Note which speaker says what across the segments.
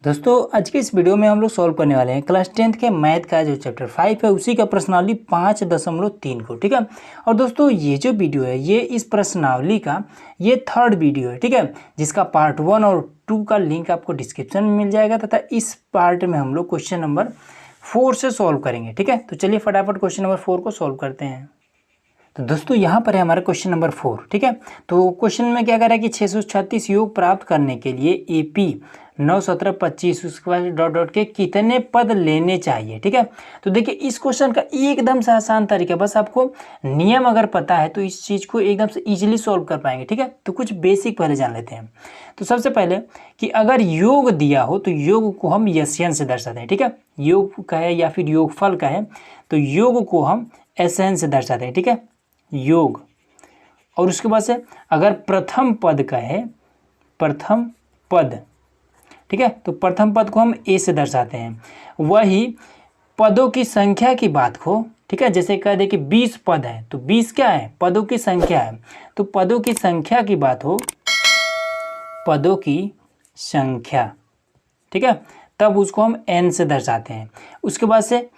Speaker 1: दोस्तों आज के इस वीडियो में हम लोग सॉल्व करने वाले हैं क्लास 10th के मैथ का जो चैप्टर 5 है उसी का प्रश्नावली 5.3 को। ठीक है। और दोस्तों ये जो वीडियो है ये इस प्रश्नावली का ये थर्ड वीडियो है। ठीक है, जिसका पार्ट 1 और 2 का लिंक आपको डिस्क्रिप्शन में मिल जाएगा तथा इस पार्ट में हम लोग क्वेश्चन नंबर 4 से सॉल्व करेंगे। ठीक है, तो चलिए फटाफट क्वेश्चन नंबर 4 को सॉल्व करते हैं। तो दोस्तों यहाँ पर है हमारा क्वेश्चन नंबर 4। ठीक है, तो क्वेश्चन में क्या कर रहा है कि 636 योग प्राप्त करने के लिए AP 9, 17, 25 उसके बाद डॉट डॉट के कितने पद लेने चाहिए। ठीक है, तो देखिए इस क्वेश्चन का एकदम से आसान तरीका, बस आपको नियम अगर पता है तो इस चीज़ को एकदम से इजीली सॉल्व कर पाएंगे। ठीक है, तो कुछ बेसिक पहले जान लेते हैं। तो सबसे पहले कि अगर योग दिया हो तो योग को हम SN से दर्शाते हैं। ठीक है, योग का है या फिर योगफल का है तो योग को हम SN से दर्शाते हैं। ठीक है, योग। और उसके बाद से अगर प्रथम पद का है, प्रथम पद, ठीक है, तो प्रथम पद को हम A से दर्शाते हैं। वही पदों की संख्या की बात को, ठीक है, जैसे कह दे कि 20 पद है तो 20 क्या है, पदों की संख्या है, तो पदों की संख्या की बात हो, पदों की संख्या, ठीक है, तब उसको हम N से दर्शाते हैं। उसके बाद से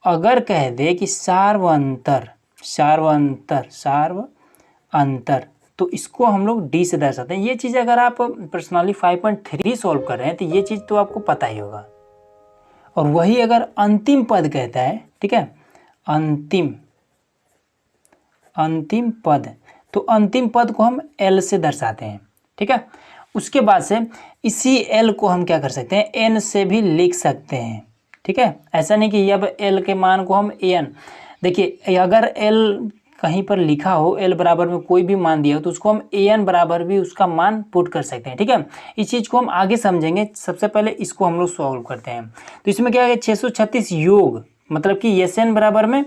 Speaker 1: अगर कह दे कि सार्वंतर, सार्वंतर, सार्वअंतर, तो इसको हम लोग D से दर्शाते हैं। ये चीज़ अगर आप पर्सनली 5.3 सॉल्व कर रहे हैं तो ये चीज़ तो आपको पता ही होगा। और वही अगर अंतिम पद कहता है, ठीक है, अंतिम, अंतिम पद, तो अंतिम पद को हम L से दर्शाते हैं। ठीक है, उसके बाद से इसी L को हम क्या कर सकते हैं, N से भी लिख सकते हैं। ठीक है, ऐसा नहीं कि अब L के मान को हम N, देखिए अगर L कहीं पर लिखा हो L बराबर में कोई भी मान दिया हो तो उसको हम AN बराबर भी उसका मान पुट कर सकते हैं। ठीक है, इस चीज़ को हम आगे समझेंगे, सबसे पहले इसको हम लोग सॉल्व करते हैं। तो इसमें क्या है, 636 योग मतलब कि SN बराबर में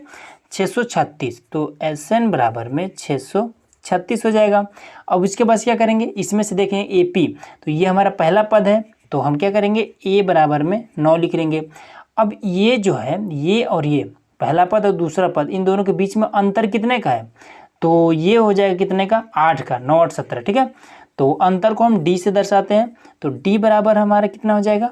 Speaker 1: 636, तो SN बराबर में 636 हो जाएगा। अब इसके बाद क्या करेंगे, इसमें से देखें AP, तो ये हमारा पहला पद है तो हम क्या करेंगे A बराबर में 9 लिख लेंगे। अब ये जो है, ये और ये पहला पद और दूसरा पद, इन दोनों के बीच में अंतर कितने का है, तो ये हो जाएगा कितने का, 8 का, 9 8 17। ठीक है, तो अंतर को हम D से दर्शाते हैं, तो D बराबर हमारा कितना हो जाएगा,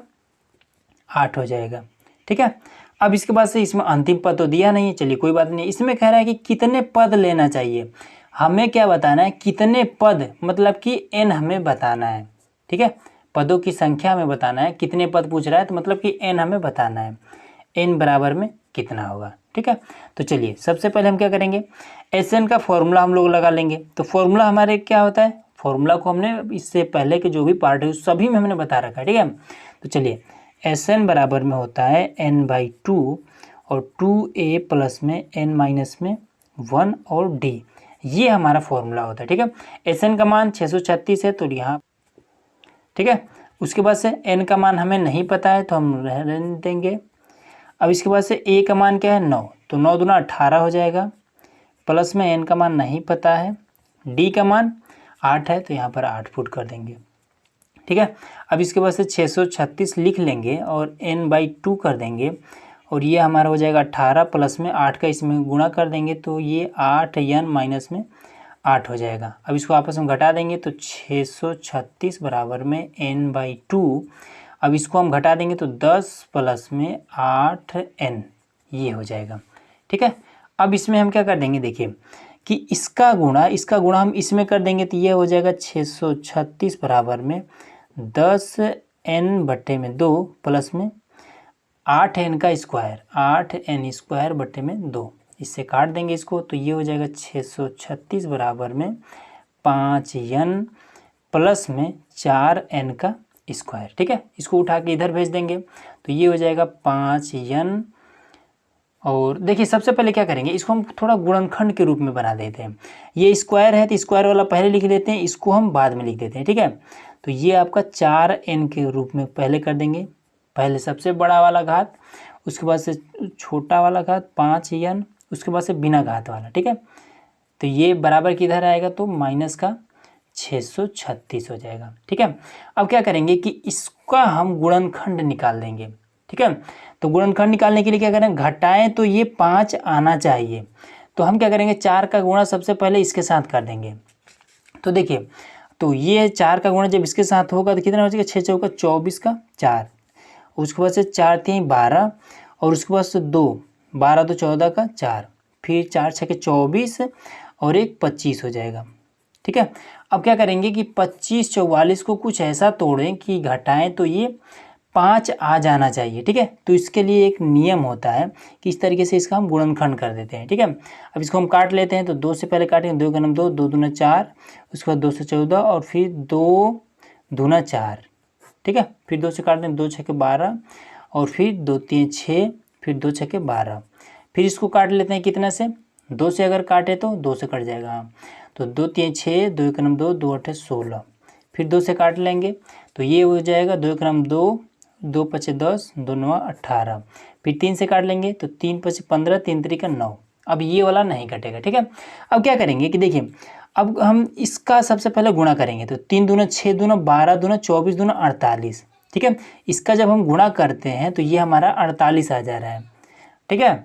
Speaker 1: 8 हो जाएगा। ठीक है, अब इसके बाद से इसमें अंतिम पद तो दिया नहीं है, चलिए कोई बात नहीं। इसमें कह रहा है कि कितने पद लेना चाहिए, हमें क्या बताना है, कितने पद, मतलब कि N हमें बताना है। ठीक है, पदों की संख्या हमें बताना है, कितने पद पूछ रहा है तो मतलब कि N हमें बताना है, N बराबर में कितना होगा। ठीक है, तो चलिए सबसे पहले हम क्या करेंगे, SN का फॉर्मूला हम लोग लगा लेंगे। तो फॉर्मूला हमारे क्या होता है, फॉर्मूला को हमने इससे पहले के जो भी पार्ट है उस सभी में हमने बता रखा है। ठीक है, तो चलिए SN बराबर में होता है N/2 और 2A प्लस में N माइनस में 1 और D, ये हमारा फॉर्मूला होता है। ठीक है, SN का मान 636 है तो यहाँ, ठीक है, उसके बाद से N का मान हमें नहीं पता है तो हम रहने देंगे। अब इसके बाद से A का मान क्या है, 9, तो 9 दूना 18 हो जाएगा, प्लस में N का मान नहीं पता है, D का मान 8 है तो यहाँ पर 8 पुट कर देंगे। ठीक है, अब इसके बाद से 636 लिख लेंगे और N/2 कर देंगे और ये हमारा हो जाएगा 18 प्लस में 8 का इसमें गुणा कर देंगे तो ये 8N माइनस में 8 हो जाएगा। अब इसको आपस में घटा देंगे तो 636 बराबर में N/2, अब इसको हम घटा देंगे तो 10 प्लस में 8N, ये हो जाएगा। ठीक है, अब इसमें हम क्या कर देंगे, देखिए कि इसका गुणा हम इसमें कर देंगे तो ये हो जाएगा 636 बराबर में 10N/2 प्लस में 8N का स्क्वायर, 8N स्क्वायर बटे में 2, इससे काट देंगे इसको तो ये हो जाएगा 636 बराबर में 5N प्लस में 4N का स्क्वायर। ठीक है, इसको उठा के इधर भेज देंगे तो ये हो जाएगा 5N। और देखिए सबसे पहले क्या करेंगे, इसको हम थोड़ा गुणनखंड के रूप में बना देते हैं। ये स्क्वायर है तो स्क्वायर वाला पहले लिख लेते हैं, इसको हम बाद में लिख देते हैं। ठीक है, तो ये आपका 4N के रूप में पहले कर देंगे, पहले सबसे बड़ा वाला घात, उसके बाद से छोटा वाला घात 5N, उसके बाद से बिना घात वाला। ठीक है, तो ये बराबर किधर आएगा तो माइनस का 636 हो जाएगा। ठीक है, अब क्या करेंगे कि इसका हम गुणनखंड निकाल देंगे। ठीक है, तो गुणनखंड निकालने के लिए क्या करें, घटाएं तो ये 5 आना चाहिए, तो हम क्या करेंगे 4 का गुणा सबसे पहले इसके साथ कर देंगे। तो देखिए, तो ये 4 का गुणा जब इसके साथ होगा तो कितना हो जाएगा, 6 चौका 24 का 4, उसके बाद से 4 3 12 और उसके बाद से 2 12 तो 14 का 4, फिर 4 6 के 24 और एक 25 हो जाएगा। ठीक है, अब क्या करेंगे कि 25 44 को कुछ ऐसा तोड़ें कि घटाएं तो ये 5 आ जाना चाहिए। ठीक है, तो इसके लिए एक नियम होता है कि इस तरीके से इसका हम गुणनखंड कर देते हैं। ठीक है, अब इसको हम काट लेते हैं। तो 2 से पहले काटेंगे, 2 का नाम 2, 2 दूना 4, उसके बाद 2 से 14 और फिर 2 दूना 4। ठीक है, फिर 2 से काटते हैं, 2 6 के 12 और फिर 2 3 6, फिर 2 6 के 12। फिर इसको काट लेते हैं कितना से, 2 से अगर काटे तो 2 से कट जाएगा। हाँ, तो 2 3 6, 2 एक नाम 2, 2 8 16, फिर 2 से काट लेंगे तो ये हो जाएगा 2 एक नाम 2, 2 5 10, 2 9 18, फिर 3 से काट लेंगे तो 3 5 15, 3 3 का 9। अब ये वाला नहीं कटेगा। ठीक है, अब क्या करेंगे कि देखिए, अब हम इसका सबसे पहले गुणा करेंगे। तो 3 दूना 6 दूना 12 दूना 24 दूना 48। ठीक है, इसका जब हम गुणा करते हैं तो ये हमारा 48 आ जा रहा है। ठीक है,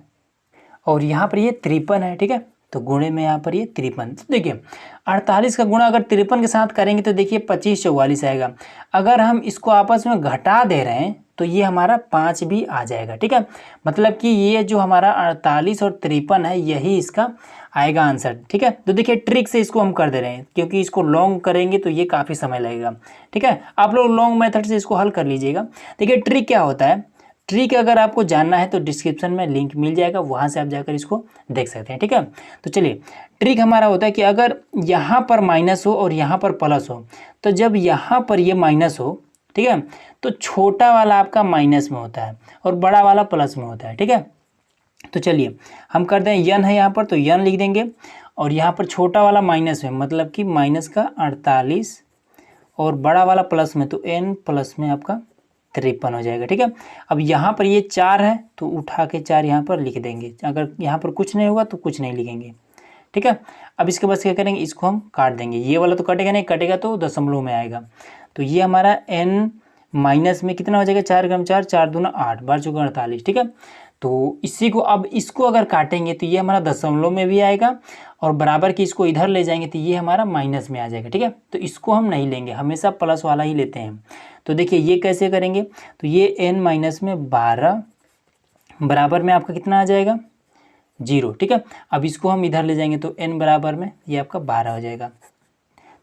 Speaker 1: और यहाँ पर ये 53 है। ठीक है, तो गुणे में यहाँ पर ये 53। तो देखिए 48 का गुणा अगर 53 के साथ करेंगे तो देखिए 25 44 आएगा। अगर हम इसको आपस में घटा दे रहे हैं तो ये हमारा 5 भी आ जाएगा। ठीक है, मतलब कि ये जो हमारा 48 और 53 है यही इसका आएगा आंसर। ठीक है, तो देखिए ट्रिक से इसको हम कर दे रहे हैं, क्योंकि इसको लॉन्ग करेंगे तो ये काफ़ी समय लगेगा। ठीक है, आप लोग लॉन्ग मेथड से इसको हल कर लीजिएगा। देखिए ट्रिक क्या होता है, ट्रिक अगर आपको जानना है तो डिस्क्रिप्शन में लिंक मिल जाएगा, वहाँ से आप जाकर इसको देख सकते हैं। ठीक है, तो चलिए ट्रिक हमारा होता है कि अगर यहाँ पर माइनस हो और यहाँ पर प्लस हो, तो जब यहाँ पर ये माइनस हो, ठीक है, तो छोटा वाला आपका माइनस में होता है और बड़ा वाला प्लस में होता है। ठीक है, तो चलिए हम करते हैं, यन है यहाँ पर तो यन लिख देंगे, और यहाँ पर छोटा वाला माइनस में मतलब कि माइनस का 48 और बड़ा वाला प्लस में तो n प्लस में आपका 53 हो जाएगा। ठीक है, अब यहाँ पर ये 4 है तो उठा के 4 यहाँ पर लिख देंगे। अगर यहाँ पर कुछ नहीं होगा तो कुछ नहीं लिखेंगे। ठीक है, अब इसके बाद क्या करेंगे, इसको हम काट देंगे। ये वाला तो कटेगा नहीं, कटेगा तो दशमलव में आएगा। तो ये हमारा n माइनस में कितना हो जाएगा, 4 × 4, 4 दूना 8, 12 चौका 48। ठीक है, तो इसी को अब इसको अगर काटेंगे तो ये हमारा दशमलव में भी आएगा, और बराबर की इसको इधर ले जाएंगे तो ये हमारा माइनस में आ जाएगा। ठीक है, तो इसको हम नहीं लेंगे, हमेशा प्लस वाला ही लेते हैं। तो देखिए ये कैसे करेंगे, तो ये n माइनस में 12 बराबर में आपका कितना आ जाएगा, 0। ठीक है, अब इसको हम इधर ले जाएंगे तो n बराबर में ये आपका 12 हो जाएगा।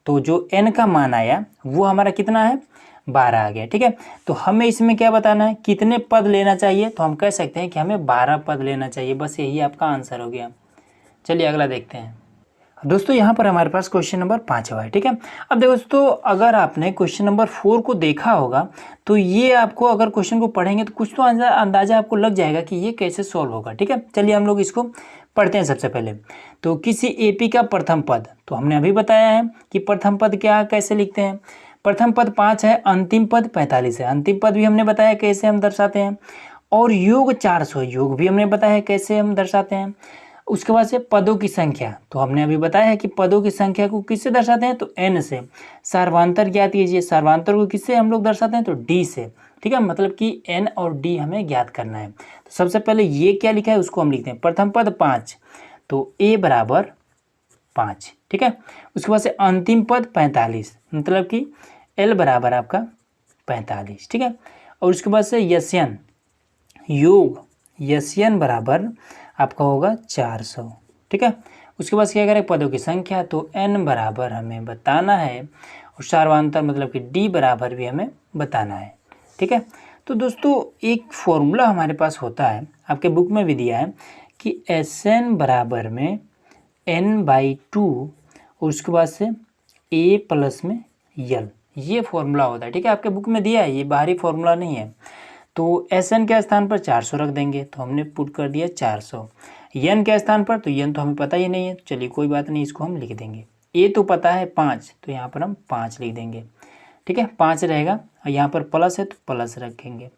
Speaker 1: तो जो n का मान आया वो हमारा कितना है, 12 आ गया। ठीक है, तो हमें इसमें क्या बताना है, कितने पद लेना चाहिए, तो हम कह सकते हैं कि हमें 12 पद लेना चाहिए। बस यही आपका आंसर हो गया। चलिए अगला देखते हैं। दोस्तों यहाँ पर हमारे पास क्वेश्चन नंबर 5 हुआ है। ठीक है, अब देखो दोस्तों, अगर आपने क्वेश्चन नंबर 4 को देखा होगा तो ये आपको, अगर क्वेश्चन को पढ़ेंगे तो कुछ तो अंदाजा आपको लग जाएगा कि ये कैसे सॉल्व होगा। ठीक है, चलिए हम लोग इसको पढ़ते हैं। सबसे पहले तो किसी एपी का प्रथम पद, तो हमने अभी बताया है कि प्रथम पद क्या कैसे लिखते हैं। प्रथम पद 5 है, अंतिम पद 45 है। अंतिम पद भी हमने बताया कैसे हम दर्शाते हैं, और योग 400, योग भी हमने बताया है कैसे हम दर्शाते हैं। उसके बाद से पदों की संख्या, तो हमने अभी बताया है कि पदों की संख्या को किससे दर्शाते हैं, तो n से। सार्वधांतर ज्ञात कीजिए, सार्वधांतर को किससे हम लोग दर्शाते हैं, तो d से। ठीक है, मतलब कि n और d हमें ज्ञात करना है। तो सबसे पहले ये क्या लिखा है उसको हम लिखते हैं, प्रथम पद 5 तो a बराबर 5। ठीक है, उसके बाद से अंतिम पद 45 मतलब कि l बराबर आपका 45। ठीक है, और उसके बाद से यस्यन, योग यस्यन बराबर आपका होगा 400। ठीक है, उसके बाद क्या करें, पदों की संख्या, तो n बराबर हमें बताना है, और सार्वधांतर मतलब कि d बराबर भी हमें बताना है। ठीक है, तो दोस्तों एक फॉर्मूला हमारे पास होता है, आपके बुक में भी दिया है कि Sn बराबर में n/2 और उसके बाद से a प्लस में l, ये फॉर्मूला होता है। ठीक है, आपके बुक में दिया है, ये बाहरी फॉर्मूला नहीं है। तो Sn के स्थान पर 400 रख देंगे, तो हमने पुट कर दिया 400। n के स्थान पर, तो n तो हमें पता ही नहीं है, चलिए कोई बात नहीं, इसको हम लिख देंगे। a तो पता है 5, तो यहाँ पर हम 5 लिख देंगे। ठीक है, 5 रहेगा, और यहाँ पर प्लस है तो प्लस रखेंगे।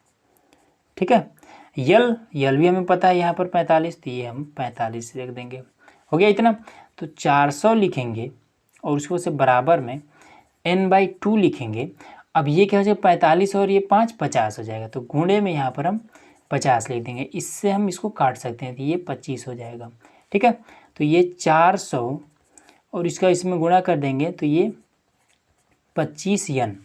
Speaker 1: ठीक है, यल भी हमें पता है यहाँ पर 45, तो ये हम 45 रख देंगे। हो गया इतना, तो 400 लिखेंगे, और उसको से बराबर में n/2 लिखेंगे। अब ये क्या हो जाएगा, 45 और ये 5 50 हो जाएगा, तो गुणे में यहाँ पर हम 50 लिख देंगे। इससे हम इसको काट सकते हैं, तो ये 25 हो जाएगा। ठीक है, तो ये 400 और इसका इसमें गुणा कर देंगे तो ये 25 n,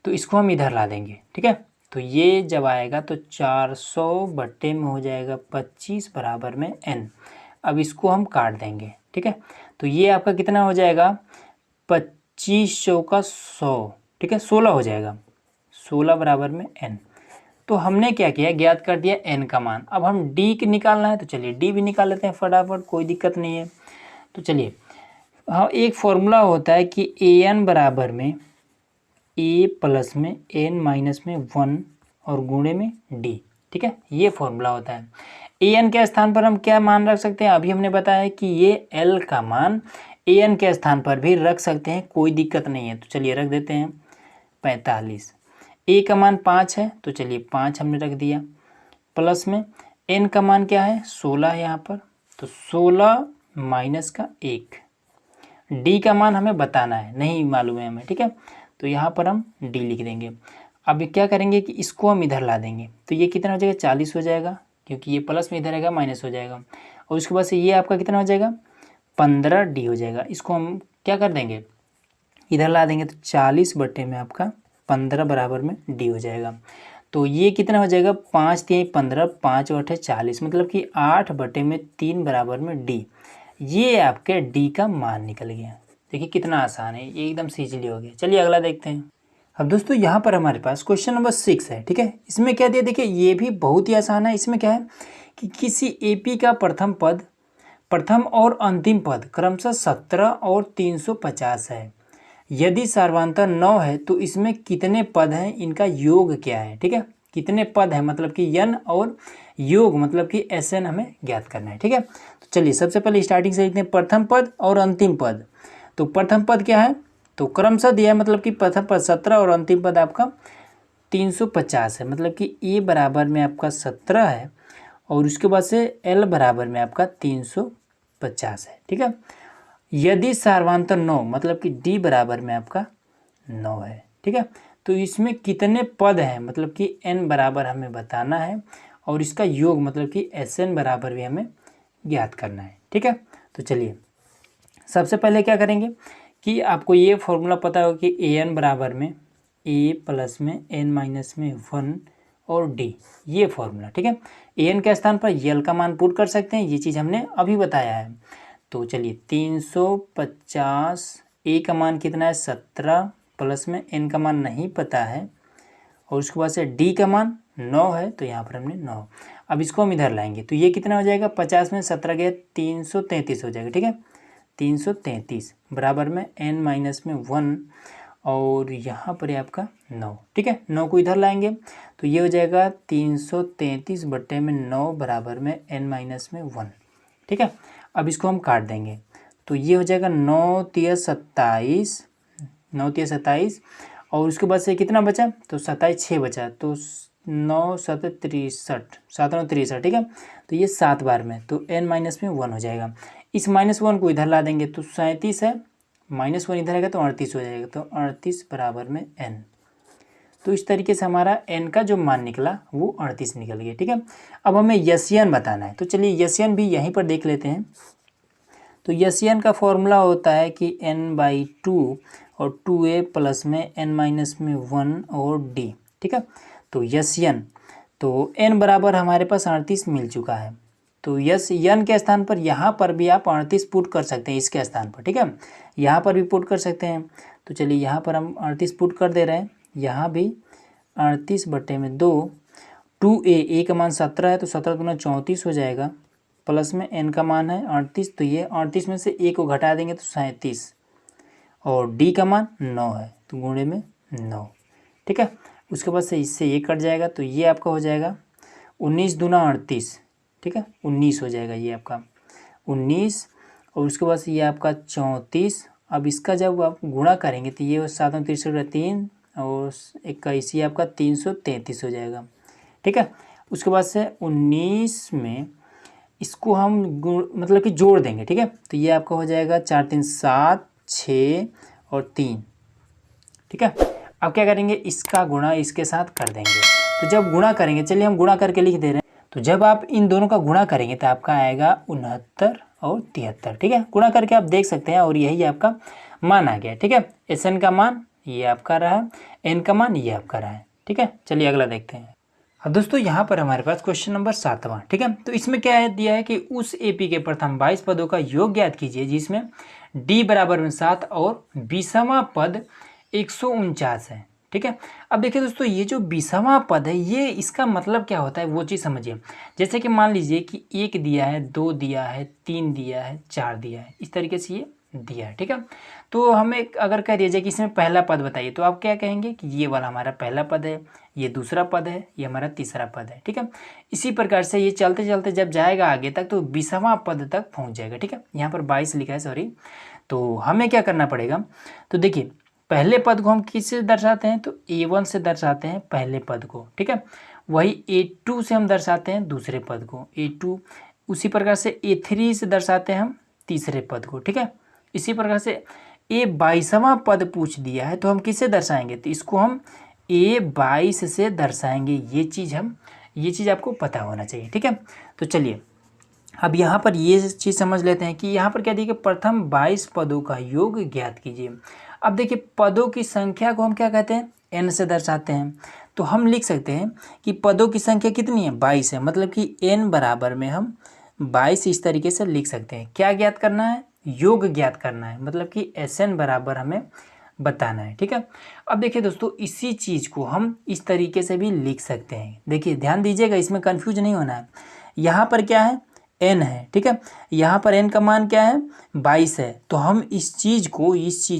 Speaker 1: तो इसको हम इधर ला देंगे। ठीक है, तो ये जब आएगा तो 400 बट्टे में हो जाएगा 25 बराबर में n। अब इसको हम काट देंगे, ठीक है। तो ये आपका कितना हो जाएगा, 25 चौका 100, ठीक है, 16 हो जाएगा, 16 बराबर में n। तो हमने क्या किया, ज्ञात कर दिया n का मान। अब हम d की निकालना है, तो चलिए d भी निकाल लेते हैं फटाफट, कोई दिक्कत नहीं है। तो चलिए, हाँ, एक फॉर्मूला होता है कि an बराबर में a प्लस में n माइनस में 1 और गुणे में d, ठीक है, ये फॉर्मूला होता है। an के स्थान पर हम क्या मान रख सकते हैं, अभी हमने बताया कि ये l का मान an के स्थान पर भी रख सकते हैं, कोई दिक्कत नहीं है। तो चलिए रख देते हैं 45। a का मान 5 है, तो चलिए 5 हमने रख दिया, प्लस में n का मान क्या है, 16 है यहाँ पर, तो 16 माइनस का 1। d का मान हमें बताना है, नहीं मालूम है हमें, ठीक है, तो यहाँ पर हम d लिख देंगे। अब क्या करेंगे कि इसको हम इधर ला देंगे, तो ये कितना हो जाएगा, 40 हो जाएगा, क्योंकि ये प्लस में इधर आएगा माइनस हो जाएगा। और उसके बाद से ये आपका कितना हो जाएगा, 15d हो जाएगा। इसको हम क्या कर देंगे, इधर ला देंगे, तो 40 बट्टे में आपका 15 बराबर में d हो जाएगा। तो ये कितना हो जाएगा, 5 3 15, 5 8 40, मतलब कि 8 बटे में 3 बराबर में d। ये आपके d का मान निकल गया। देखिए कितना आसान है, ये एकदम से इजीली हो गया। चलिए अगला देखते हैं। अब दोस्तों यहाँ पर हमारे पास क्वेश्चन नंबर 6 है, ठीक है। इसमें क्या दिया, देखिए ये भी बहुत ही आसान है। इसमें क्या है कि किसी एपी का प्रथम और अंतिम पद क्रमशः 17 और 350 है। यदि सार्वधातुक 9 है तो इसमें कितने पद हैं, इनका योग क्या है, ठीक है। कितने पद है मतलब कि n, और योग मतलब कि Sn हमें ज्ञात करना है, ठीक है। तो चलिए सबसे पहले स्टार्टिंग से लिखते हैं, प्रथम पद और अंतिम पद। तो प्रथम पद क्या है, तो क्रमशः दिया है, मतलब कि प्रथम पद 17 और अंतिम पद आपका 350 है, मतलब कि a बराबर में आपका 17 है और उसके बाद से l बराबर में आपका 350 है, ठीक है। यदि सार्वधातुक 9 मतलब कि d बराबर में आपका 9 है, ठीक है। तो इसमें कितने पद हैं, मतलब कि n बराबर हमें बताना है, और इसका योग मतलब कि Sn बराबर भी हमें ज्ञात करना है, ठीक है। तो चलिए सबसे पहले क्या करेंगे कि आपको ये फॉर्मूला पता होगा कि an बराबर में a प्लस में n माइनस में 1 और d, ये फॉर्मूला, ठीक है। an के स्थान पर l का मान पुट कर सकते हैं, ये चीज़ हमने अभी बताया है। तो चलिए 350, a का मान कितना है 17, प्लस में n का मान नहीं पता है, और उसके बाद से d का मान 9 है, तो यहाँ पर हमने 9। अब इसको हम इधर लाएंगे, तो ये कितना हो जाएगा, 50 में 17 गया 333 हो जाएगा, ठीक है। 333 बराबर में n माइनस में 1, और यहाँ पर है आपका 9, ठीक है। 9 को इधर लाएंगे तो ये हो जाएगा 333 बट्टे में 9 बराबर में n माइनस में 1, ठीक है। अब इसको हम काट देंगे, तो ये हो जाएगा 9 तिया 27, 9 तिया 27, और उसके बाद से कितना बचा, तो 27 6 बचा, तो 9 7 63, 7 9 63, ठीक है। तो ये 7 बार में, तो n माइनस में 1 हो जाएगा। इस -1 को इधर ला देंगे, तो 37 है, -1 इधर आएगा तो 38 हो जाएगा, तो 38 बराबर में n। तो इस तरीके से हमारा n का जो मान निकला वो 38 निकल गया, ठीक है। अब हमें यसियन बताना है, तो चलिए यसियन भी यहीं पर देख लेते हैं। तो यसियन का फॉर्मूला होता है कि n/2 और 2a प्लस में n माइनस में 1 और d, ठीक है। तो यसियन, तो n बराबर हमारे पास 38 मिल चुका है, तो यन के स्थान पर यहाँ पर भी आप 38 पुट कर सकते हैं, इसके स्थान पर, ठीक है। यहाँ पर भी पुट कर सकते हैं, तो चलिए यहाँ पर हम 38 पुट कर दे रहे हैं, यहाँ भी 38 बट्टे में 2, 2a का मान 17 है, तो 17 दूना 34 हो जाएगा, प्लस में n का मान है 38, तो ये 38 में से a को घटा देंगे तो 37, और d का मान 9 है, तो गुणे में 9, ठीक है। उसके बाद से इससे ये कट जाएगा, तो ये आपका हो जाएगा 19 दूना 38, ठीक है, 19 हो जाएगा ये आपका 19, और उसके बाद से ये आपका 34। अब इसका जब आप गुणा करेंगे तो ये 7 में 63 3 और 21, ये आपका 333 हो जाएगा, ठीक है। उसके बाद से 19 में इसको हम मतलब कि जोड़ देंगे, ठीक है। तो ये आपका हो जाएगा 4 3 7 6 और 3, ठीक है। अब क्या करेंगे, इसका गुणा इसके साथ कर देंगे, तो जब गुणा करेंगे, चलिए हम गुणा करके लिख दे रहे हैं, तो जब आप इन दोनों का गुणा करेंगे तो आपका आएगा 69 और 73, ठीक है। गुणा करके आप देख सकते हैं, और यही आपका मान आ गया, ठीक है। Sn का मान ये आपका रहा, n का मान ये आपका रहा है, ठीक है, चलिए अगला देखते हैं। अब दोस्तों यहाँ पर हमारे पास क्वेश्चन नंबर 7वां, ठीक है। तो इसमें क्या है दिया है कि उस एपी के प्रथम 22 पदों का योग ज्ञात कीजिए जिसमें डी बराबर में 7 और 20वां पद 149 है, ठीक है। अब देखिए दोस्तों, ये जो 20वां पद है ये इसका मतलब क्या होता है वो चीज़ समझिए। जैसे कि मान लीजिए कि 1 दिया है, 2 दिया है, 3 दिया है, 4 दिया है, इस तरीके से ये दिया है, ठीक है। तो हमें अगर कह दिया जाए कि इसमें पहला पद बताइए, तो आप क्या कहेंगे कि ये वाला हमारा पहला पद है, ये दूसरा पद है, ये हमारा तीसरा पद है, ठीक है। इसी प्रकार से ये चलते चलते जब जाएगा आगे तक तो 20वां पद तक पहुंच जाएगा, ठीक है। यहाँ पर 22 लिखा है, सॉरी। तो हमें क्या करना पड़ेगा, तो देखिए पहले पद को हम किससे दर्शाते हैं, तो A1 से दर्शाते हैं पहले पद को, ठीक है। वही A2 से हम दर्शाते हैं दूसरे पद को, A2। उसी प्रकार से A3 से दर्शाते हैं हम तीसरे पद को, ठीक है। इसी प्रकार से A22वां पद पूछ दिया है तो हम किससे दर्शाएंगे, तो इसको हम A22 से दर्शाएंगे। ये चीज़ आपको पता होना चाहिए, ठीक है। तो चलिए अब यहाँ पर ये चीज़ समझ लेते हैं कि यहाँ पर क्या दिया, प्रथम 22 पदों का योग ज्ञात कीजिए। अब देखिए पदों की संख्या को हम क्या कहते हैं, n से दर्शाते हैं। तो हम लिख सकते हैं कि पदों की संख्या कितनी है, 22 है, मतलब कि n बराबर में हम 22 इस तरीके से लिख सकते हैं। क्या ज्ञात करना है, योग ज्ञात करना है, मतलब कि Sn बराबर हमें बताना है, ठीक है। अब देखिए दोस्तों, इसी चीज़ को हम इस तरीके से भी लिख सकते हैं। देखिए ध्यान दीजिएगा, इसमें कन्फ्यूज नहीं होना है। यहाँ पर क्या है, n है, ठीक है। यहाँ पर n का मान क्या है, 22 है। तो हम इस चीज़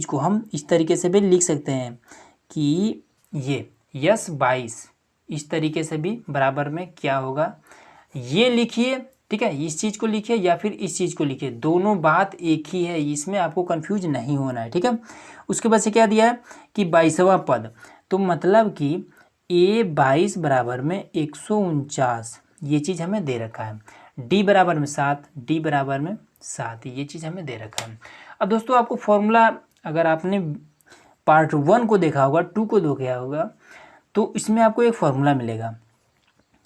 Speaker 1: को हम इस तरीके से भी लिख सकते हैं कि ये यस 22 इस तरीके से भी बराबर में क्या होगा, ये लिखिए, ठीक है। इस चीज़ को लिखिए या फिर इस चीज़ को लिखिए, दोनों बात एक ही है, इसमें आपको कंफ्यूज नहीं होना है, ठीक है। उसके बाद से क्या दिया है कि 22वां पद, तो मतलब कि A22 बराबर में 149, ये चीज़ हमें दे रखा है। डी बराबर में 7, डी बराबर में 7, ये चीज़ हमें दे रखा है। अब दोस्तों आपको फॉर्मूला, अगर आपने पार्ट 1 को देखा होगा, 2 को देखा होगा, तो इसमें आपको एक फॉर्मूला मिलेगा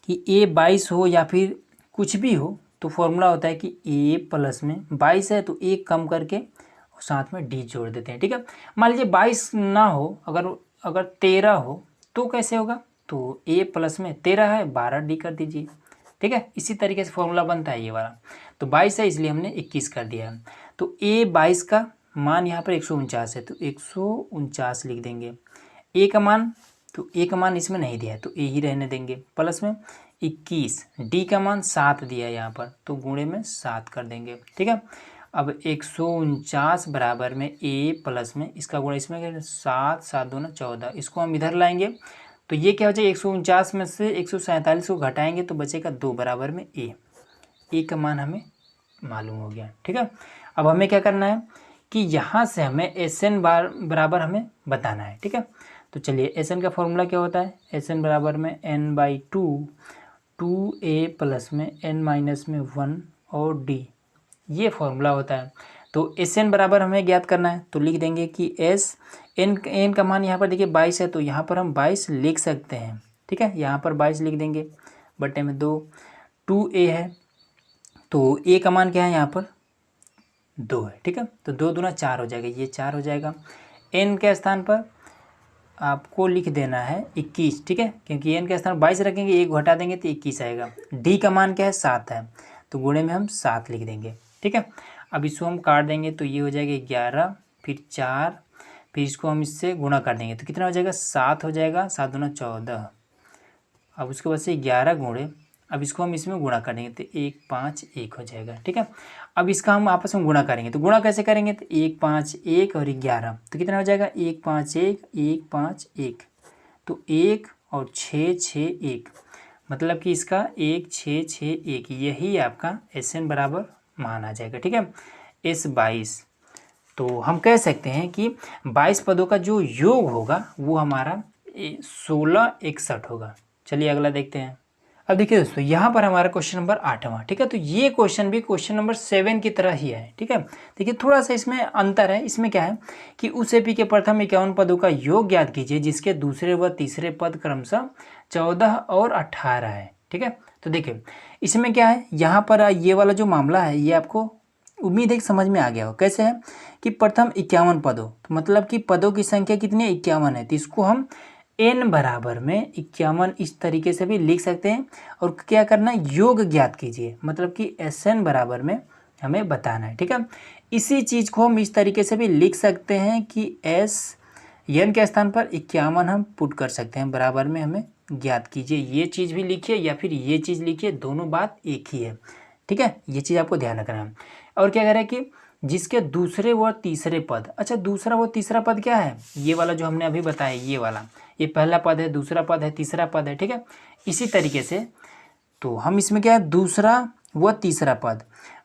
Speaker 1: कि A22 हो या फिर कुछ भी हो, तो फॉर्मूला होता है कि A प्लस में 22 है तो 1 कम करके साथ में डी जोड़ देते हैं, ठीक है। मान लीजिए 22 ना हो, अगर 13 हो तो कैसे होगा, तो A प्लस में 13 है, 12 डी कर दीजिए, ठीक है। इसी तरीके से फॉर्मूला बनता है ये वाला। तो 22 है इसलिए हमने 21 कर दिया है। तो A22 का मान यहाँ पर 149 है तो 149 लिख देंगे। A का मान, तो A का मान इसमें नहीं दिया है तो A ही रहने देंगे, प्लस में 21। डी का मान 7 दिया है यहाँ पर तो गुणे में 7 कर देंगे, ठीक है। अब 149 बराबर में A प्लस में इसका गुणा इसमें 7, 7 दूना 14, इसको हम इधर लाएंगे तो ये क्या हो जाएगा, 149 में से 147 को घटाएंगे तो बचेगा 2 बराबर में A का मान हमें मालूम हो गया, ठीक है। अब हमें क्या करना है कि यहाँ से हमें Sn बराबर हमें बताना है, ठीक है। तो चलिए Sn का फॉर्मूला क्या होता है, Sn बराबर में n/2, 2A प्लस में n माइनस में 1 और d, ये फॉर्मूला होता है। तो Sn बराबर हमें ज्ञात करना है तो लिख देंगे कि n का मान यहाँ पर देखिए 22 है तो यहाँ पर हम 22 लिख सकते हैं, ठीक है। यहाँ पर 22 लिख देंगे, बटे में 2A है तो A का मान क्या है यहाँ पर 2 है, ठीक है। तो 2 दूना 4 हो जाएगा, ये 4 हो जाएगा। n के स्थान पर आपको लिख देना है 21, ठीक है, क्योंकि n के स्थान 22 रखेंगे, 1 घटा देंगे तो 21 आएगा। d का मान क्या है 7 है तो गुणे में हम 7 लिख देंगे, ठीक है। अब इसको हम काट देंगे तो ये हो जाएगा 11, फिर 4, फिर इसको हम इससे गुणा कर देंगे तो कितना हो जाएगा 7 हो जाएगा, 7 दूना 14। अब उसके बाद से 11 गुणे, अब इसको हम इसमें गुणा करेंगे तो 1, 5, 1 हो जाएगा, ठीक है। अब इसका हम आपस में गुणा करेंगे तो गुणा कैसे करेंगे, तो 1, 5, 1 और 11 तो कितना हो जाएगा 1, 5, 1, 1, 5, 1, तो 1 और 6, 6, 1, मतलब कि इसका 1, 6, 6, 1, यही आपका Sn बराबर मान आ जाएगा, ठीक है। S22, तो हम कह सकते हैं कि 22 पदों का जो योग होगा वो हमारा 1661 होगा। चलिए अगला देखते हैं। अब देखिए दोस्तों, यहाँ पर हमारा क्वेश्चन नंबर 8वां, ठीक है। तो ये क्वेश्चन भी क्वेश्चन नंबर 7 की तरह ही है, ठीक है। देखिए थोड़ा सा इसमें अंतर है। इसमें क्या है कि उस एपी के प्रथम 51 पदों का योग ज्ञात कीजिए जिसके दूसरे व तीसरे पद क्रमशः 14 और 18 है, ठीक है। तो देखिए इसमें क्या है, यहाँ पर ये वाला जो मामला है ये आपको उम्मीद है कि समझ में आ गया हो। कैसे है कि प्रथम 51 पदों, तो मतलब कि पदों की संख्या कितनी है 51 है, तो इसको हम n बराबर में 51 इस तरीके से भी लिख सकते हैं। और क्या करना है, योग ज्ञात कीजिए, मतलब कि Sn बराबर में हमें बताना है। ठीक है, इसी चीज़ को हम इस तरीके से भी लिख सकते हैं कि n के स्थान पर 51 हम पुट कर सकते हैं, बराबर में हमें ज्ञात कीजिए। ये चीज़ भी लिखिए या फिर ये चीज़ लिखिए, दोनों बात एक ही है। ठीक है, ये चीज़ आपको ध्यान रखना है। और क्या कह रहा है कि जिसके दूसरे व तीसरे पद, अच्छा दूसरा व तीसरा पद क्या है, ये वाला जो हमने अभी बताया, ये वाला, ये पहला पद है, दूसरा पद है, तीसरा पद है। ठीक है, इसी तरीके से तो हम इसमें क्या है, दूसरा व तीसरा पद,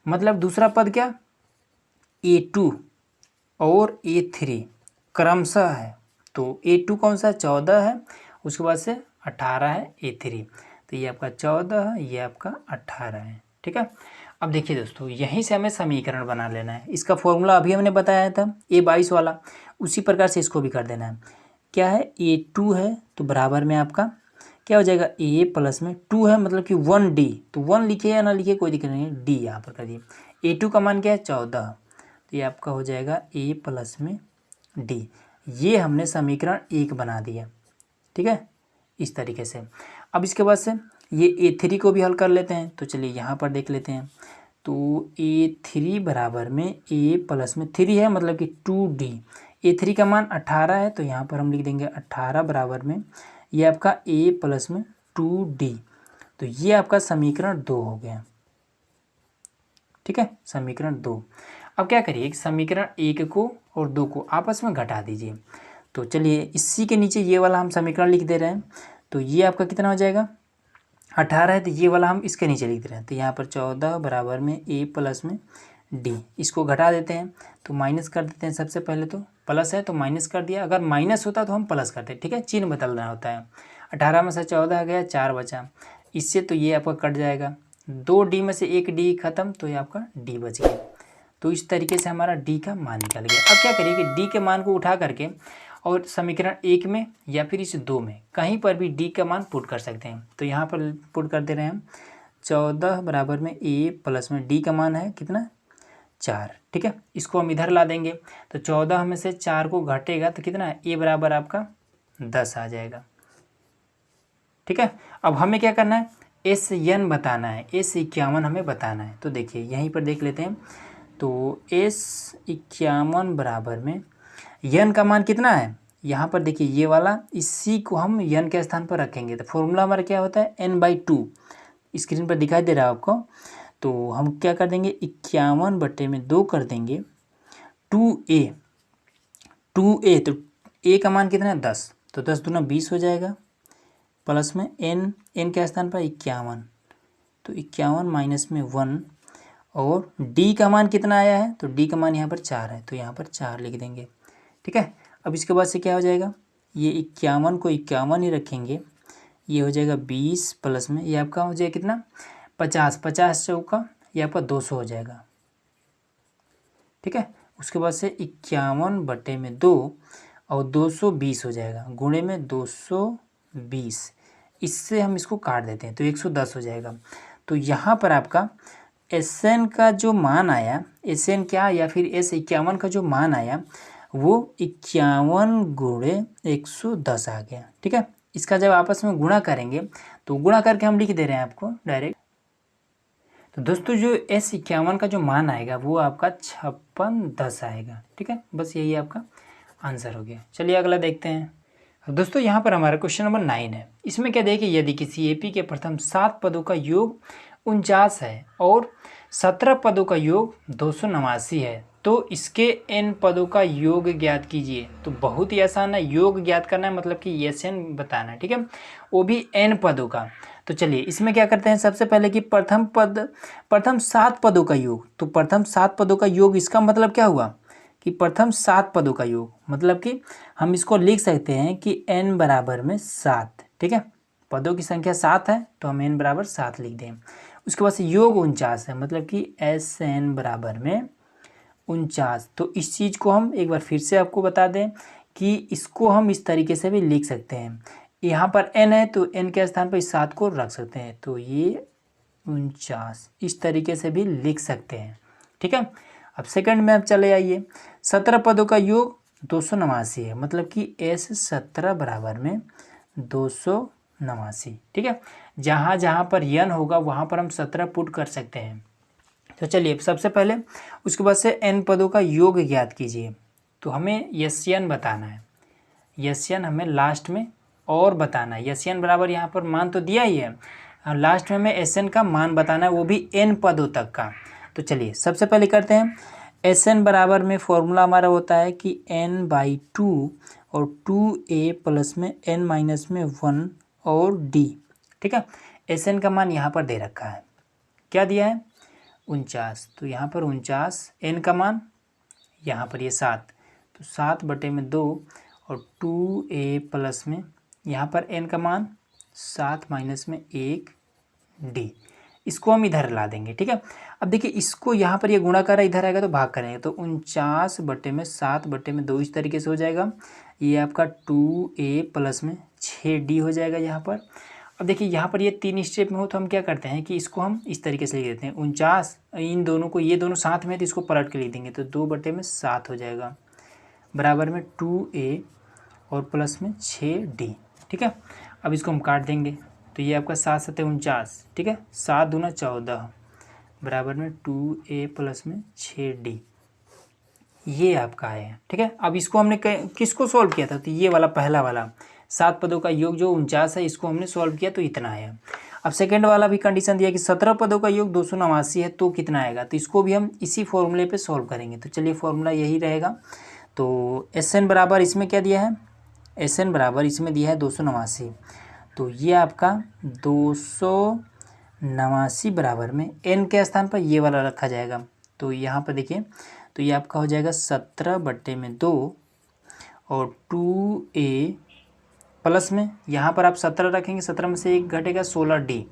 Speaker 1: मतलब दूसरा पद क्या, A2 और A3 क्रमशः है। तो A2 कौन सा, 14 है, उसके बाद से 18 है A3, तो ये आपका 14 है, ये आपका 18 है। ठीक है, अब देखिए दोस्तों, यहीं से हमें समीकरण बना लेना है। इसका फॉर्मूला अभी हमने बताया था A22 वाला, उसी प्रकार से इसको भी कर देना है। क्या है, A2 है तो बराबर में आपका क्या हो जाएगा, A प्लस में 2 है, मतलब कि 1D, तो 1 लिखिए या ना लिखिए कोई दिक्कत नहीं है, D यहाँ पर कर दिए। A2 का मान क्या है, 14, तो ये आपका हो जाएगा A प्लस में D। ये हमने समीकरण 1 बना दिया। ठीक है, इस तरीके से। अब इसके बाद से ये A3 को भी हल कर लेते हैं, तो चलिए यहाँ पर देख लेते हैं। तो A3 बराबर में A प्लस में 3 है, मतलब कि 2D। A3 का मान 18 है, तो यहाँ पर हम लिख देंगे 18 बराबर में ये आपका A प्लस में 2D। तो ये आपका समीकरण 2 हो गया। ठीक है, समीकरण 2। अब क्या करिए, समीकरण 1 को और 2 को आपस में घटा दीजिए। तो चलिए इसी के नीचे ये वाला हम समीकरण लिख दे रहे हैं, तो ये आपका कितना हो जाएगा, 18 है, तो ये वाला हम इसके नीचे लिख दे रहे हैं। तो यहाँ पर 14 बराबर में A प्लस में D, इसको घटा देते हैं, तो माइनस कर देते हैं। सबसे पहले तो प्लस है तो माइनस कर दिया, अगर माइनस होता तो हम प्लस करते। ठीक है, चिन्ह बदलना होता है। 18 में से 14 गया, 4 बचा, इससे तो ये आपका कट जाएगा। 2D में से 1D खत्म, तो ये आपका D बच गया। तो इस तरीके से हमारा D का मान निकल गया। अब क्या करिए कि D के मान को उठा करके और समीकरण 1 में या फिर इस 2 में कहीं पर भी D का मान पुट कर सकते हैं। तो यहाँ पर पुट कर दे रहे हैं हम, 14 बराबर में A प्लस में D का मान है कितना, 4। ठीक है, इसको हम इधर ला देंगे, तो 14 में से 4 को घटेगा तो कितना है, A बराबर आपका 10 आ जाएगा। ठीक है, अब हमें क्या करना है, SN बताना है, S51 हमें बताना है। तो देखिए यहीं पर देख लेते हैं, तो S51 बराबर में n का मान कितना है, यहाँ पर देखिए ये वाला, इसी को हम n के स्थान पर रखेंगे। तो फॉर्मूला हमारा क्या होता है, n/2, स्क्रीन पर दिखाई दे रहा है आपको। तो हम क्या कर देंगे, 51/2 कर देंगे 2a, तो a का मान कितना है, 10, तो 10 दूना 20 हो जाएगा, प्लस में n के स्थान पर 51, तो 51 माइनस में 1, और d का मान कितना आया है, तो d का मान यहाँ पर 4 है, तो यहाँ पर 4 लिख देंगे। ठीक है, अब इसके बाद से क्या हो जाएगा, ये 51 को 51 ही रखेंगे, ये हो जाएगा 20 प्लस में ये आपका हो जाएगा कितना, 50, 50 चौका ये आपका 200 हो जाएगा। ठीक है, उसके बाद से 51/2 और 220 हो जाएगा, गुणे में 220, इससे हम इसको काट देते हैं तो 110 हो जाएगा। तो यहाँ पर आपका SN का जो मान आया, SN क्या या फिर S51 का जो मान आया वो 51 गुणे 110 आ गया। ठीक है, इसका जब आपस में गुणा करेंगे तो गुणा करके हम लिख दे रहे हैं आपको डायरेक्ट। तो दोस्तों जो S51 का जो मान आएगा वो आपका 5610 आएगा। ठीक है, बस यही आपका आंसर हो गया। चलिए अगला देखते हैं। अब दोस्तों यहाँ पर हमारा क्वेश्चन नंबर 9 है। इसमें क्या देखिए, यदि किसी AP के प्रथम 7 पदों का योग 49 है और 17 पदों का योग 289 है तो इसके n पदों का योग ज्ञात कीजिए। तो बहुत ही आसान है, योग ज्ञात करना है, मतलब कि SN बताना है। ठीक है, वो भी n पदों का। तो चलिए इसमें क्या करते हैं, सबसे पहले कि प्रथम 7 पदों का योग, तो प्रथम 7 पदों का योग, इसका मतलब क्या हुआ कि प्रथम 7 पदों का योग, मतलब कि हम इसको लिख सकते हैं कि n बराबर में 7। ठीक है, पदों की संख्या 7 है तो हम n बराबर 7 लिख दें। उसके बाद से योग 49 है, मतलब कि SN बराबर में 49। तो इस चीज़ को हम एक बार फिर से आपको बता दें कि इसको हम इस तरीके से भी लिख सकते हैं। यहाँ पर n है तो n के स्थान पर इस 7 को रख सकते हैं, तो ये 49 इस तरीके से भी लिख सकते हैं। ठीक है, अब सेकंड में आप चले आइए, 17 पदों का योग 289 है, मतलब कि S17 बराबर में 289। ठीक है, जहाँ जहाँ पर n होगा वहाँ पर हम 17 पुट कर सकते हैं। तो चलिए सबसे पहले उसके बाद से n पदों का योग ज्ञात कीजिए। तो हमें SN बताना है, SN हमें लास्ट में और बताना है। SN बराबर यहाँ पर मान तो दिया ही है, लास्ट में हमें SN का मान बताना है, वो भी n पदों तक का। तो चलिए सबसे पहले करते हैं। SN बराबर में फॉर्मूला हमारा होता है कि n/2 और 2a प्लस में n माइनस में 1 और d। ठीक है, SN का मान यहाँ पर दे रखा है, क्या दिया है 49। तो यहाँ पर 49, n का मान यहाँ पर ये 7, तो 7/2 और 2a प्लस में यहाँ पर n का मान 7 माइनस में 1 d। इसको हम इधर ला देंगे। ठीक है, अब देखिए इसको यहाँ पर ये गुणा करा, इधर आएगा तो भाग करेंगे, तो 49/7/2 इस तरीके से हो जाएगा। ये आपका 2a प्लस में 6d हो जाएगा यहाँ पर। अब देखिए यहाँ पर ये 3 स्टेप में हो, तो हम क्या करते हैं कि इसको हम इस तरीके से लिख देते हैं 49, इन दोनों को, ये दोनों साथ में है तो इसको पलट के लिख देंगे, तो 2/7 हो जाएगा बराबर में 2a और प्लस में 6d। ठीक है, अब इसको हम काट देंगे, तो ये आपका 7×7 = 49। ठीक है, 7 दूना 14 बराबर में 2a प्लस में 6d, ये आपका है। ठीक है, अब इसको हमने किसको सॉल्व किया था, तो ये वाला पहला वाला 7 पदों का योग जो 49 है, इसको हमने सॉल्व किया तो इतना है। अब सेकेंड वाला भी कंडीशन दिया कि 17 पदों का योग 289 है, तो कितना आएगा, तो इसको भी हम इसी फॉर्मूले पे सॉल्व करेंगे। तो चलिए फॉर्मूला यही रहेगा। तो SN बराबर इसमें क्या दिया है, SN बराबर इसमें दिया है 289, तो ये आपका 289 बराबर में n के स्थान पर ये वाला रखा जाएगा। तो यहाँ पर देखिए, तो ये आपका हो जाएगा 17/2 और 2a प्लस में यहाँ पर आप 17 रखेंगे, 17 में से 1 घटेगा 16d,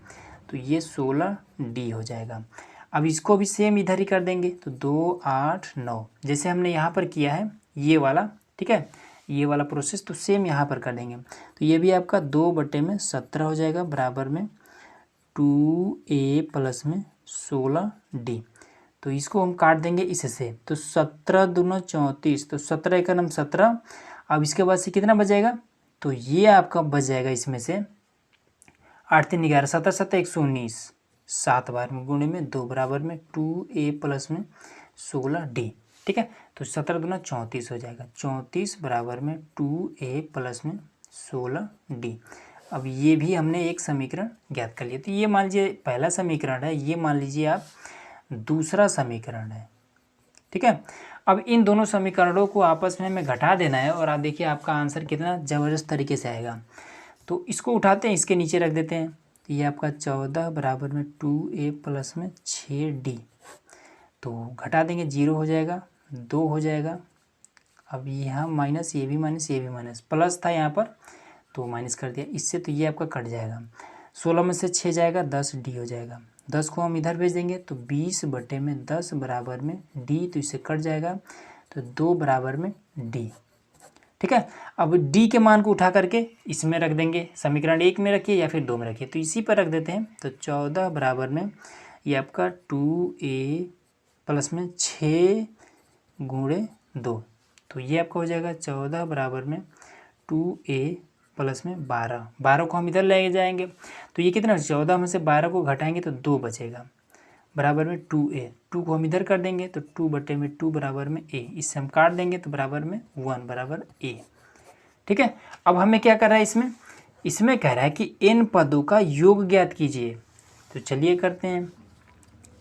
Speaker 1: तो ये 16d हो जाएगा। अब इसको भी सेम इधर ही कर देंगे, तो 2 8 9 जैसे हमने यहाँ पर किया है ये वाला। ठीक है, ये वाला प्रोसेस तो सेम यहाँ पर कर देंगे, तो ये भी आपका 2/17 हो जाएगा बराबर में 2a प्लस में 16d। तो इसको हम काट देंगे इससे, तो 17 दूना 34, तो 17 एक नम 17। अब इसके बाद से कितना बचेगा, तो ये आपका बच जाएगा इसमें से 8 3 11 17 7 119, 7 बार में गुणे में 2 बराबर में 2a प्लस में 16d। ठीक है, तो 17 दूना 34 हो जाएगा, 34 बराबर में 2a प्लस में 16d। अब ये भी हमने एक समीकरण ज्ञात कर लिया। तो ये मान लीजिए पहला समीकरण है, ये मान लीजिए आप दूसरा समीकरण है। ठीक है, अब इन दोनों समीकरणों को आपस में हमें घटा देना है, और आप देखिए आपका आंसर कितना ज़बरदस्त तरीके से आएगा। तो इसको उठाते हैं, इसके नीचे रख देते हैं, तो ये आपका 14 बराबर में 2a प्लस में 6d, तो घटा देंगे 0 हो जाएगा, 2 हो जाएगा। अब यहाँ माइनस, ये भी माइनस, ये भी माइनस, प्लस था यहाँ पर तो माइनस कर दिया इससे, तो ये आपका कट जाएगा। 16 में से 6 जाएगा, 10d हो जाएगा। 10 को हम इधर भेज देंगे, तो 20/10 बराबर में d, तो इससे कट जाएगा, तो 2 बराबर में d। ठीक है, अब d के मान को उठा करके इसमें रख देंगे, समीकरण 1 में रखिए या फिर 2 में रखिए, तो इसी पर रख देते हैं। तो 14 बराबर में ये आपका 2a प्लस में 6 गुणे 2, तो ये आपका हो जाएगा 14 बराबर में 2a प्लस में 12, 12 को हम इधर ले जाएंगे, तो ये कितना, 14 में से 12 को घटाएंगे तो 2 बचेगा बराबर में 2a, 2 को हम इधर कर देंगे, तो 2/2 बराबर में a, इससे हम काट देंगे तो बराबर में 1 बराबर a। ठीक है, अब हमें क्या कर रहा है इसमें कह रहा है कि n पदों का योग ज्ञात कीजिए। तो चलिए करते हैं,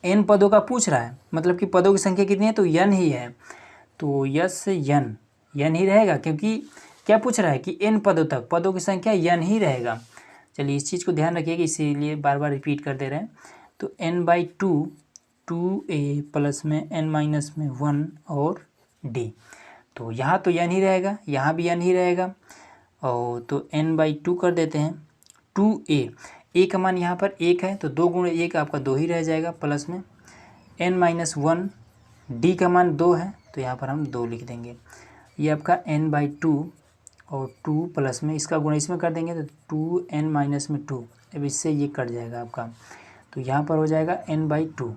Speaker 1: n पदों का पूछ रहा है, मतलब कि पदों की संख्या कितनी है, तो n ही है, तो यस n ही रहेगा, क्योंकि क्या पूछ रहा है कि n पदों तक पदों की संख्या n ही रहेगा। चलिए इस चीज़ को ध्यान रखिएगा, इसीलिए बार बार रिपीट कर दे रहे हैं। तो n/2 2a प्लस में n माइनस में 1 और d, तो यहाँ तो n ही रहेगा, यहाँ भी n ही रहेगा, और तो n/2 कर देते हैं। 2a का मान यहाँ पर 1 है, तो 2 गुणे 1 आपका 2 ही रह जाएगा, प्लस में n-1, d का मान 2 है, तो यहाँ पर हम 2 लिख देंगे। ये आपका n/2 और 2 प्लस में इसका गुणा इसमें कर देंगे, तो 2n-2, अब इससे ये कट जाएगा आपका, तो यहाँ पर हो जाएगा n/2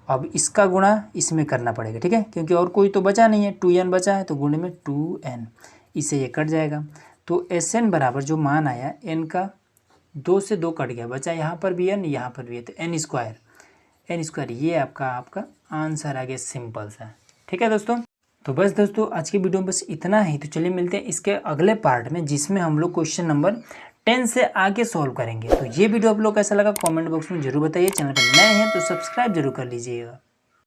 Speaker 1: अब इसका गुणा इसमें करना पड़ेगा, ठीक है, क्योंकि और कोई तो बचा नहीं है, 2n बचा है तो गुणे में 2n, इससे ये कट जाएगा। तो Sn बराबर जो मान आया n का 2 से 2 कट गया, बचा यहाँ पर भी n, यहाँ पर भी है, तो n स्क्वायर ये आपका आंसर आ गया, सिंपल सा। ठीक है दोस्तों, तो बस दोस्तों आज की वीडियो में बस इतना ही। तो चलिए मिलते हैं इसके अगले पार्ट में, जिसमें हम लोग क्वेश्चन नंबर 10 से आगे सॉल्व करेंगे। तो ये वीडियो आप लोग कैसा लगा कमेंट बॉक्स में जरूर बताइए। चैनल पर नए हैं तो सब्सक्राइब जरूर कर लीजिएगा।